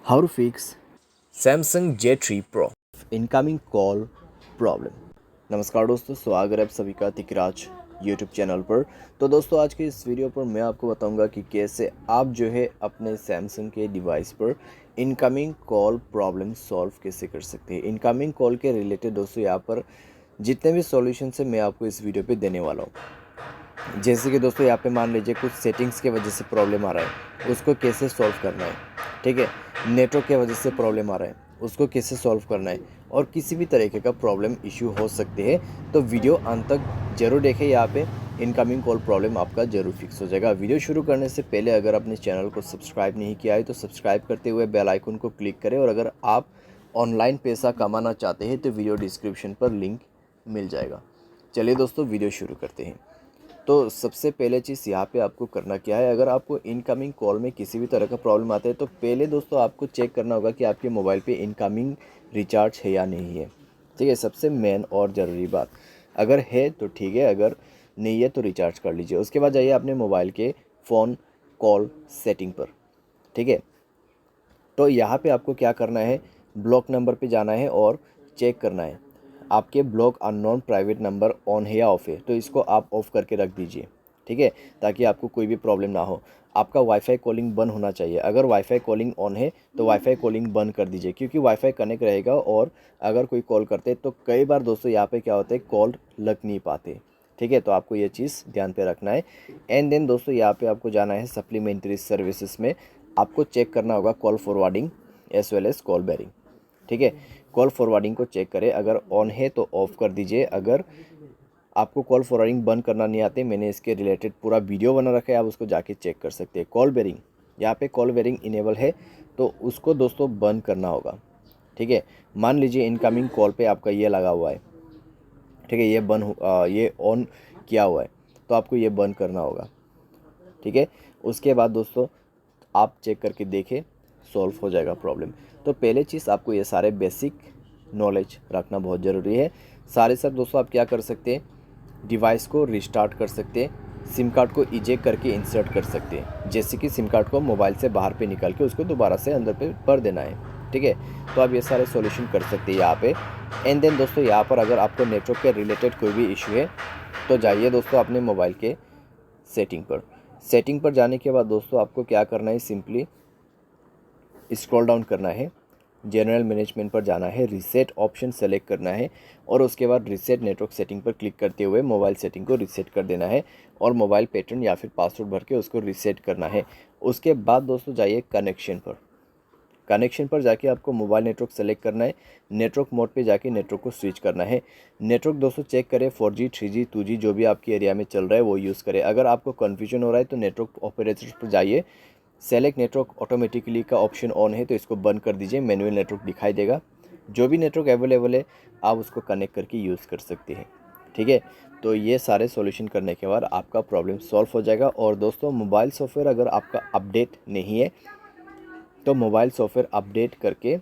How to fix Samsung J3 Pro। incoming call problem. नमस्कार दोस्तों, स्वागत है आप सभी का तिकराज यूट्यूब चैनल पर। तो दोस्तों, आज के इस वीडियो पर मैं आपको बताऊंगा कि कैसे आप जो है अपने सैमसंग के डिवाइस पर इनकमिंग कॉल प्रॉब्लम सॉल्व कैसे कर सकते हैं। इनकमिंग कॉल के रिलेटेड दोस्तों यहाँ पर जितने भी सॉल्यूशन है मैं आपको इस वीडियो पे देने वाला हूँ। जैसे कि दोस्तों यहाँ पे मान लीजिए कुछ सेटिंग्स के वजह से प्रॉब्लम आ रहा है, उसको कैसे सॉल्व करना है। ठीक है, नेटवर्क के वजह से प्रॉब्लम आ रहा है, उसको कैसे सॉल्व करना है, और किसी भी तरीके का प्रॉब्लम इशू हो सकते हैं। तो वीडियो अंत तक जरूर देखें, यहाँ पे इनकमिंग कॉल प्रॉब्लम आपका जरूर फिक्स हो जाएगा। वीडियो शुरू करने से पहले अगर अपने चैनल को सब्सक्राइब नहीं किया है तो सब्सक्राइब करते हुए बेल आइकन को क्लिक करें, और अगर आप ऑनलाइन पैसा कमाना चाहते हैं तो वीडियो डिस्क्रिप्शन पर लिंक मिल जाएगा। चलिए दोस्तों, वीडियो शुरू करते हैं। तो सबसे पहले चीज़ यहाँ पे आपको करना क्या है, अगर आपको इनकमिंग कॉल में किसी भी तरह का प्रॉब्लम आता है तो पहले दोस्तों आपको चेक करना होगा कि आपके मोबाइल पे इनकमिंग रिचार्ज है या नहीं है। ठीक है, सबसे मेन और ज़रूरी बात, अगर है तो ठीक है, अगर नहीं है तो रिचार्ज कर लीजिए। उसके बाद जाइए अपने मोबाइल के फ़ोन कॉल सेटिंग पर। ठीक है, तो यहाँ पे आपको क्या करना है, ब्लॉक नंबर पे जाना है और चेक करना है आपके block unknown private number on है या ऑफ है। तो इसको आप ऑफ करके रख दीजिए। ठीक है, ताकि आपको कोई भी प्रॉब्लम ना हो। आपका वाईफाई कॉलिंग बंद होना चाहिए। अगर वाईफाई कॉलिंग ऑन है तो वाईफाई कॉलिंग बंद कर दीजिए, क्योंकि वाईफाई कनेक्ट रहेगा और अगर कोई कॉल करते तो कई बार दोस्तों यहाँ पे क्या होता है, कॉल लग नहीं पाते। ठीक है, तो आपको ये चीज़ ध्यान पे रखना है। एंड देन दोस्तों यहाँ पे आपको जाना है सप्लीमेंट्री सर्विसेज में। आपको चेक करना होगा call forwarding as well as call barring. ठीक है, कॉल फॉरवर्डिंग को चेक करें, अगर ऑन है तो ऑफ़ कर दीजिए। अगर आपको कॉल फॉरवर्डिंग बंद करना नहीं आते, मैंने इसके रिलेटेड पूरा वीडियो बना रखा है, आप उसको जाके चेक कर सकते हैं। कॉल बेरिंग, यहाँ पे कॉल बेरिंग इनेबल है तो उसको दोस्तों बंद करना होगा। ठीक है, मान लीजिए इनकमिंग कॉल पे आपका ये लगा हुआ है। ठीक है, ये ऑन किया हुआ है तो आपको ये बंद करना होगा। ठीक है, उसके बाद दोस्तों आप चेक करके देखें, सॉल्व हो जाएगा प्रॉब्लम। तो पहले चीज़ आपको ये सारे बेसिक नॉलेज रखना बहुत ज़रूरी है। सारे साथ दोस्तों आप क्या कर सकते हैं, डिवाइस को रिस्टार्ट कर सकते हैं, सिम कार्ड को इजेक्ट करके इंसर्ट कर सकते हैं। जैसे कि सिम कार्ड को मोबाइल से बाहर पे निकाल के उसको दोबारा से अंदर पे भर देना है। ठीक है, तो आप ये सारे सॉल्यूशन कर सकते हैं यहाँ पे। एंड देन दोस्तों यहाँ पर अगर आपको नेटवर्क के रिलेटेड कोई भी इशू है तो जाइए दोस्तों अपने मोबाइल के सेटिंग पर जाने के बाद दोस्तों आपको क्या करना है, सिंपली स्क्रॉल डाउन करना है, जनरल मैनेजमेंट पर जाना है, रीसेट ऑप्शन सेलेक्ट करना है, और उसके बाद रीसेट नेटवर्क सेटिंग पर क्लिक करते हुए मोबाइल सेटिंग को रीसेट कर देना है, और मोबाइल पैटर्न या फिर पासवर्ड भर के उसको रीसेट करना है। उसके बाद दोस्तों जाइए कनेक्शन पर जाके आपको मोबाइल नेटवर्क सेलेक्ट करना है, नेटवर्क मोड पे जाके नेटवर्क को स्विच करना है। नेटवर्क दोस्तों चेक करें 4G 3G 2G जो भी आपके एरिया में चल रहा है वो यूज़ करें। अगर आपको कन्फ्यूजन हो रहा है तो नेटवर्क ऑपरेटर्स पर जाइए, सेलेक्ट नेटवर्क ऑटोमेटिकली का ऑप्शन ऑन है तो इसको बंद कर दीजिए, मैनुअल नेटवर्क दिखाई देगा। जो भी नेटवर्क अवेलेबल है आप उसको कनेक्ट करके यूज़ कर सकते हैं। ठीक है, तो ये सारे सॉल्यूशन करने के बाद आपका प्रॉब्लम सॉल्व हो जाएगा। और दोस्तों मोबाइल सॉफ्टवेयर अगर आपका अपडेट नहीं है तो मोबाइल सॉफ्टवेयर अपडेट करके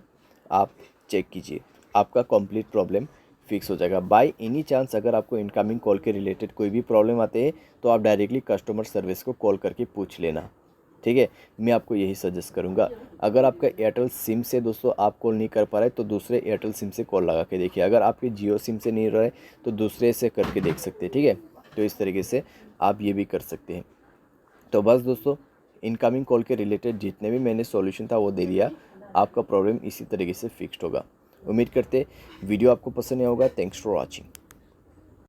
आप चेक कीजिए, आपका कंप्लीट प्रॉब्लम फिक्स हो जाएगा। बाय एनी चांस अगर आपको इनकमिंग कॉल के रिलेटेड कोई भी प्रॉब्लम आते हैं तो आप डायरेक्टली कस्टमर सर्विस को कॉल करके पूछ लेना। ठीक है, मैं आपको यही सजेस्ट करूंगा। अगर आपका एयरटेल सिम से दोस्तों आप कॉल नहीं कर पा रहे तो दूसरे एयरटेल सिम से कॉल लगा के देखिए। अगर आपके जियो सिम से नहीं रहे तो दूसरे से करके देख सकते हैं। ठीक है, तो इस तरीके से आप ये भी कर सकते हैं। तो बस दोस्तों, इनकमिंग कॉल के रिलेटेड जितने भी मैंने सॉल्यूशन था वो दे दिया, आपका प्रॉब्लम इसी तरीके से फिक्स्ड होगा। उम्मीद करते वीडियो आपको पसंद आया होगा। Thanks for watching.